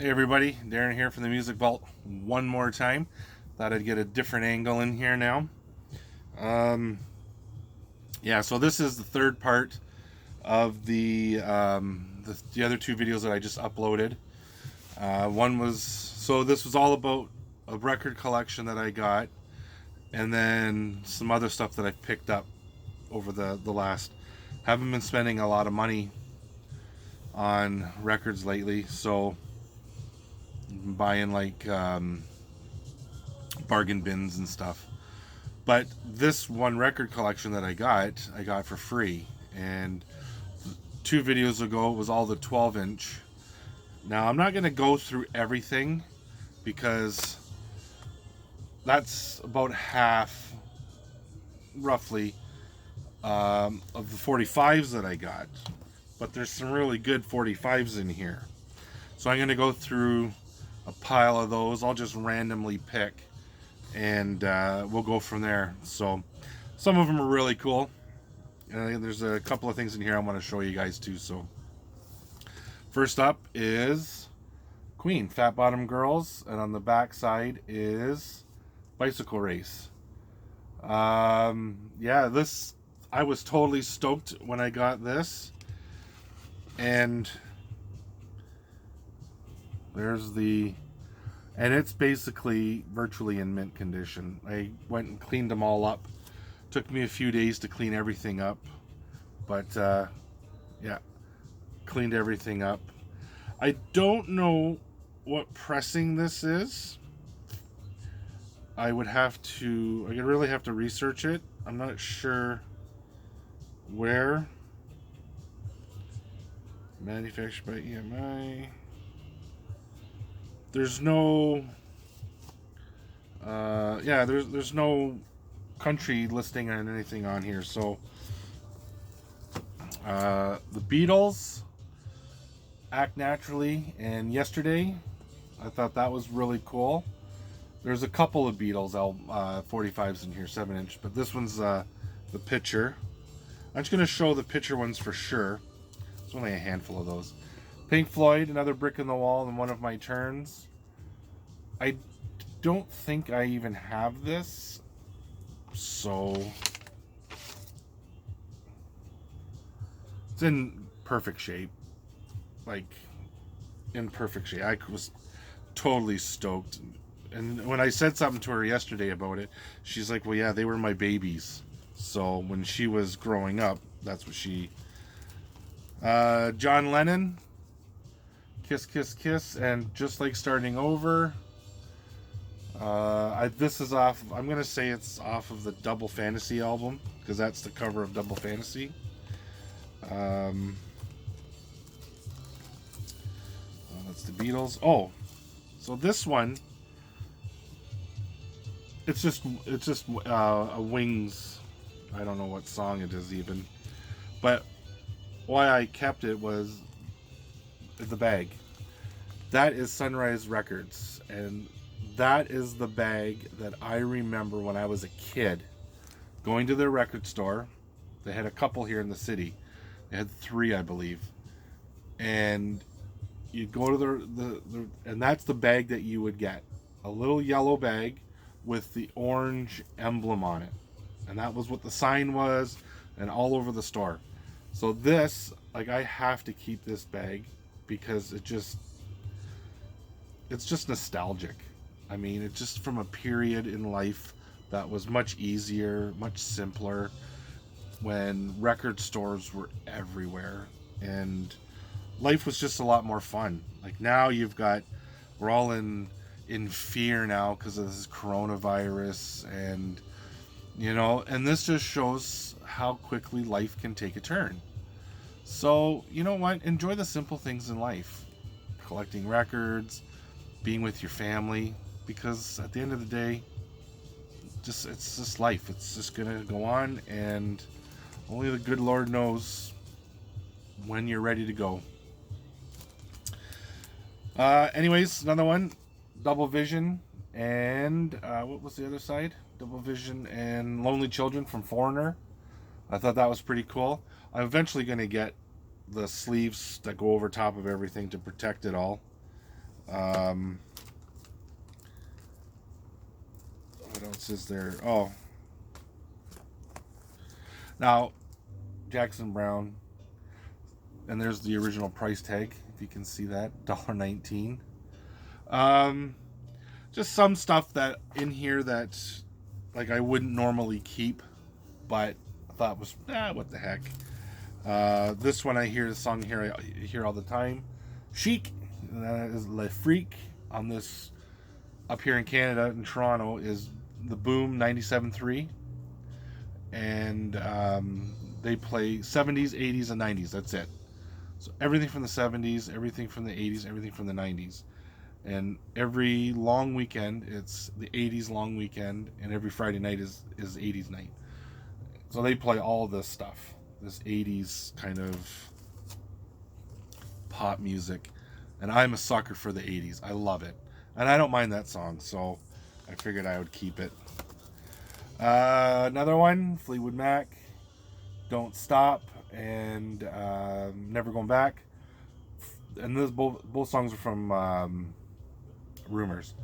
Hey everybody, Darren here from the Music Vault one more time. Thought I'd get a different angle in here now. Um, so this is the third part of the other two videos that I just uploaded. This was all about a record collection that I got, and then some other stuff that I've picked up over the last. Haven't been spending a lot of money on records lately, so buying like bargain bins and stuff. But this one record collection that I got for free. And 2 videos ago it was all the 12-inch. Now I'm not going to go through everything because that's about half, roughly, of the 45s that I got. But there's some really good 45s in here. So I'm going to go through a pile of those. I'll just randomly pick, and we'll go from there. So some of them are really cool. There's a couple of things in here I want to show you guys too. So first up is Queen, Fat Bottom Girls, and on the back side is Bicycle Race. This, I was totally stoked when I got this. And and it's basically virtually in mint condition. I went and cleaned them all up. Took me a few days to clean everything up, but cleaned everything up. I don't know what pressing this is. I really have to research it. I'm not sure where. Manufactured by EMI. There's no there's no country listing or anything on here. So the Beatles, Act Naturally, and Yesterday, I thought that was really cool. There's a couple of Beatles 45s in here, 7-inch, but this one's the picture. I'm just going to show the picture ones for sure. There's only a handful of those. Pink Floyd, Another Brick in the Wall, and One of My Turns. I don't think I even have this, so it's in perfect shape. Like, in perfect shape. I was totally stoked. And when I said something to her yesterday about it, she's like, well, yeah, they were my babies. So when she was growing up, that's what she... John Lennon, Kiss Kiss Kiss, and Just Like Starting Over. This is off, I'm going to say it's off of the Double Fantasy album, because that's the cover of Double Fantasy. That's the Beatles. Oh, so this one, it's just a Wings, I don't know what song it is even, but why I kept it was the bag. That is Sunrise Records, and that is the bag that I remember when I was a kid going to their record store. They had a couple here in the city. They had 3, I believe. And you'd go to and that's the bag that you would get. A little yellow bag with the orange emblem on it. And that was what the sign was, and all over the store. So this, like, I have to keep this bag because it's just nostalgic. I mean, it's just from a period in life that was much easier, much simpler, when record stores were everywhere and life was just a lot more fun. Like now we're all in fear now because of this coronavirus, and and this just shows how quickly life can take a turn. So, you know what? Enjoy the simple things in life. Collecting records, being with your family, because at the end of the day, it's just life. It's just going to go on, and only the good Lord knows when you're ready to go. Anyways, another one, Double Vision, and what was the other side? Double Vision and Lonely Children from Foreigner. I thought that was pretty cool. I'm eventually going to get the sleeves that go over top of everything to protect it all. What else is there? Oh, now Jackson Browne, and there's the original price tag. If you can see that, $1.19. Just some stuff that in here that like I wouldn't normally keep, but I thought was what the heck. This one I hear the song here I hear all the time. Chic, that is Le Freak. On this up here in Canada in Toronto is the Boom 97.3, and they play 70s, 80s, and 90s. That's it. So everything from the 70s, everything from the 80s, everything from the 90s. And every long weekend, it's the 80s long weekend, and every Friday night is 80s night. So they play all this stuff, this 80s kind of pop music. And I'm a sucker for the 80s. I love it. And I don't mind that song, so I figured I would keep it. Another one, Fleetwood Mac, Don't Stop, and Never Going Back. And those both songs are from Rumors.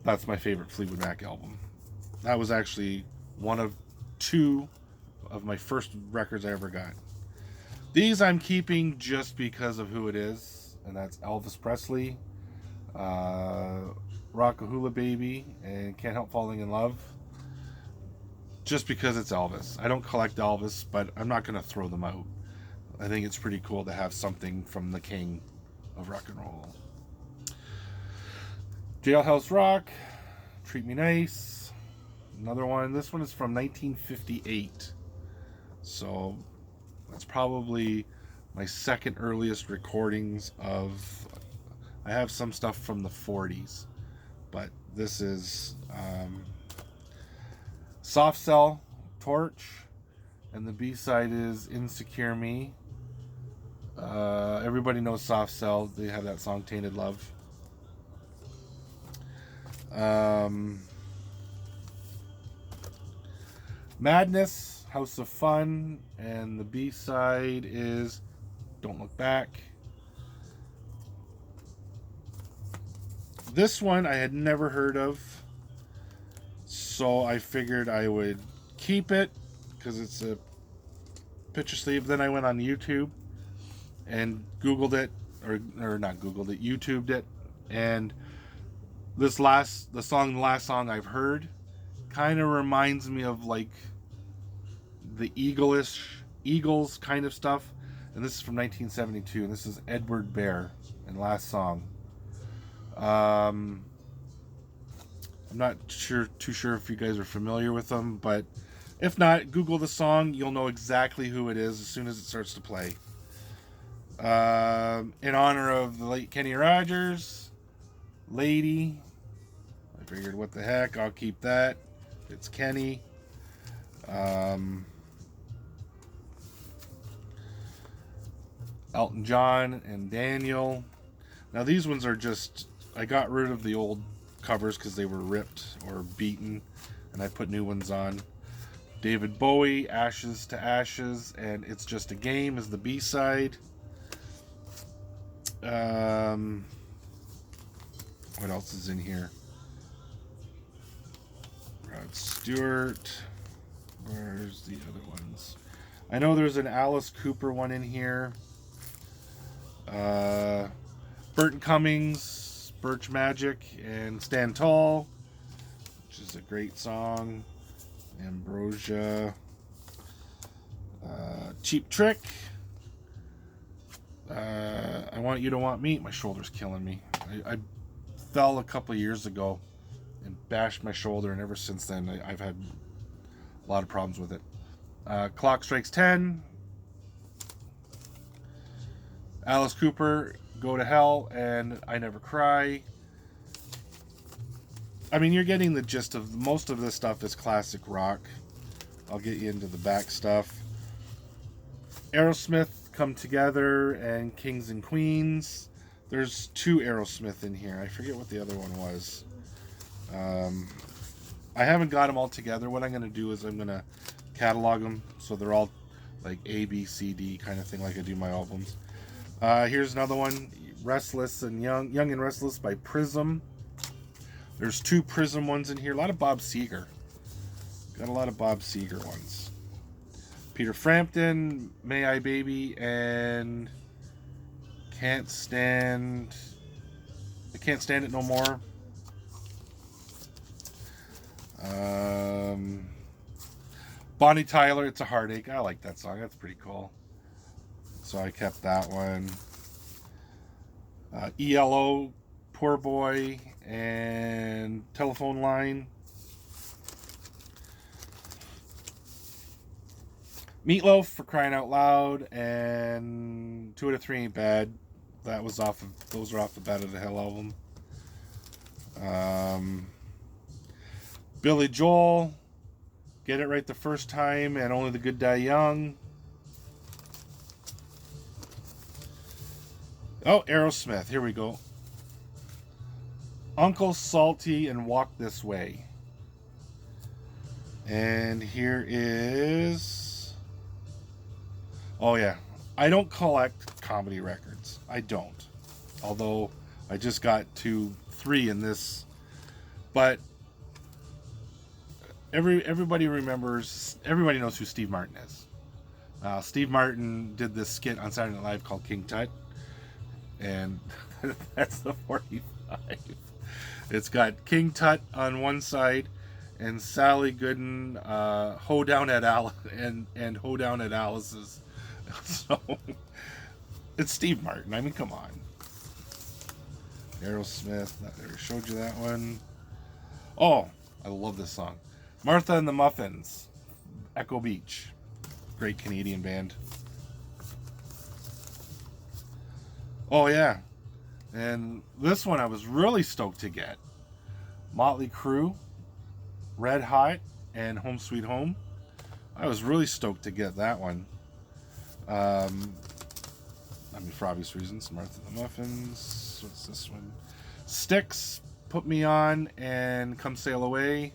That's my favorite Fleetwood Mac album. That was actually one of two of my first records I ever got. These I'm keeping just because of who it is, and that's Elvis Presley, Rockahula Baby, and Can't Help Falling in Love. Just because it's Elvis. I don't collect Elvis, but I'm not going to throw them out. I think it's pretty cool to have something from the king of rock and roll. Jailhouse Rock, Treat Me Nice. Another one. This one is from 1958. So that's probably my second earliest recordings of... I have some stuff from the 40s, but this is Soft Cell, Torch, and the B-side is Insecure Me. Everybody knows Soft Cell. They have that song Tainted Love. Madness, House of Fun, and the B-side is Don't Look Back. This one I had never heard of, so I figured I would keep it because it's a picture sleeve. Then I went on YouTube and Googled it, or not Googled it, YouTubed it, and the last song I've heard kind of reminds me of like the Eagles kind of stuff, and this is from 1972, and this is Edward Bear and Last Song. I'm not too sure if you guys are familiar with them, but if not, Google the song. You'll know exactly who it is as soon as it starts to play. In honor of the late Kenny Rogers, Lady. I figured, what the heck, I'll keep that. It's Kenny. Elton John and Daniel. Now these ones are just... I got rid of the old covers because they were ripped or beaten, and I put new ones on. David Bowie, Ashes to Ashes, and It's Just a Game is the B-side. What else is in here? Rod Stewart. Where's the other ones? I know there's an Alice Cooper one in here. Burton Cummings, Birch Magic, and Stand Tall, which is a great song. Ambrosia. Cheap Trick. I Want You to Want Me. My shoulder's killing me. I fell a couple of years ago and bashed my shoulder, and ever since then I've had a lot of problems with it. Clock Strikes 10. Alice Cooper, Go to Hell, and I Never Cry. I mean, you're getting the gist of most of this stuff is classic rock. I'll get you into the back stuff. Aerosmith, Come Together, and Kings and Queens. There's two Aerosmith in here. I forget what the other one was. I haven't got them all together. What I'm going to do is I'm going to catalog them so they're all like A, B, C, D kind of thing, like I do my albums. Here's another one. Restless and Young and Restless by Prism. There's 2 Prism ones in here. A lot of Bob Seger. Got a lot of Bob Seger ones. Peter Frampton, May I Baby, and I Can't Stand It No More. Bonnie Tyler, It's a Heartache. I like that song. That's pretty cool. So I kept that one. ELO, Poor Boy, and Telephone Line. Meatloaf, For Crying Out Loud, and 2 out of 3 Ain't Bad. Those are off the Bat of the Hell album. Billy Joel, Get It Right the First Time, and Only the Good Die Young. Oh, Aerosmith, here we go. Uncle Salty and Walk This Way. And here is... Oh yeah, I don't collect comedy records. I don't. Although I just got 3 in this. But everybody knows who Steve Martin is. Steve Martin did this skit on Saturday Night Live called King Tut. And that's the 45. It's got King Tut on one side and Sally Gooden, Hoedown at Alice's. So it's Steve Martin. I mean, come on. Aerosmith. I already showed you that one. Oh, I love this song. Martha and the Muffins. Echo Beach. Great Canadian band. Oh, yeah. And this one I was really stoked to get. Motley Crue, Red Hot, and Home Sweet Home. I was really stoked to get that one. For obvious reasons. Martha and the Muffins. What's this one? Styx, Put Me On, and Come Sail Away.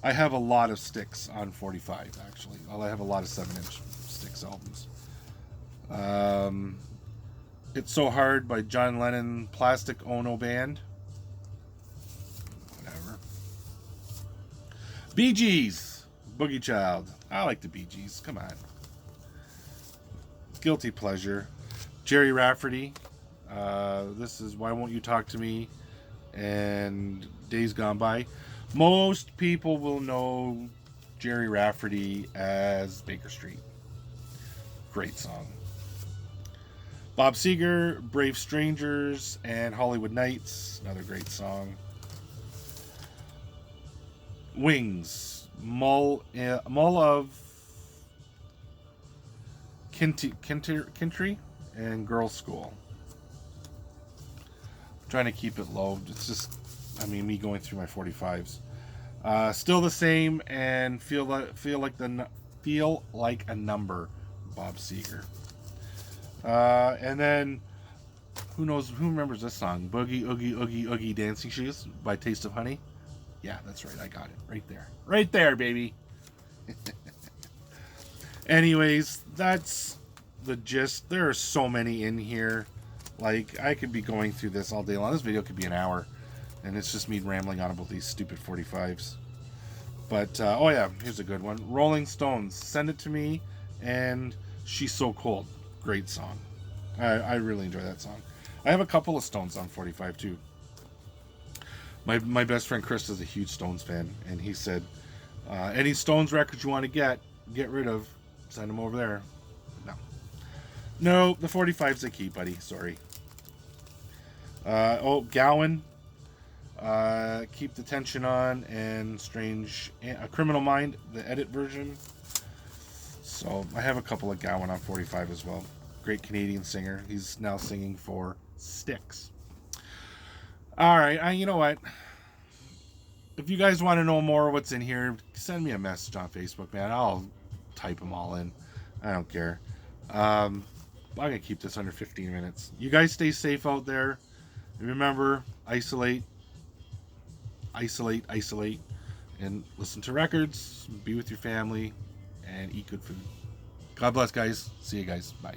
I have a lot of Styx on 45, actually. I have a lot of 7-inch Styx albums. It's So Hard by John Lennon, Plastic Ono Band. Whatever. Bee Gees, Boogie Child. I like the Bee Gees. Come on. Guilty Pleasure. Jerry Rafferty. This is Why Won't You Talk to Me and Days Gone By. Most people will know Jerry Rafferty as Baker Street. Great song. Bob Seger, Brave Strangers, and Hollywood Nights. Another great song. Wings. Mull of Kintry and Girls School. I'm trying to keep it low. It's just, me going through my 45s. Still the Same and Feel Like a Number. Bob Seger. And then, who remembers this song? Boogie, Oogie, Oogie, Oogie, Dancing Shoes by Taste of Honey. Yeah, that's right. I got it. Right there. Right there, baby. Anyways, that's the gist. There are so many in here. Like, I could be going through this all day long. This video could be an hour. And it's just me rambling on about these stupid 45s. But, oh yeah, here's a good one. Rolling Stones, Send It to Me, and She's So Cold. Great song. I really enjoy that song. I have a couple of Stones on 45 too. My best friend Chris is a huge Stones fan, and he said, any Stones records you want to get rid of, send them over there. No, the 45s I keep, buddy. Sorry. Gowan, Keep the Tension On, and A Criminal Mind, the edit version. So I have a couple of Gowan on 45 as well. Great Canadian singer. He's now singing for Styx. All right, you know what? If you guys want to know more of what's in here, send me a message on Facebook, man. I'll type them all in. I don't care. I'm going to keep this under 15 minutes. You guys stay safe out there. And remember, isolate, and listen to records, be with your family, and eat good food. God bless, guys. See you guys. Bye.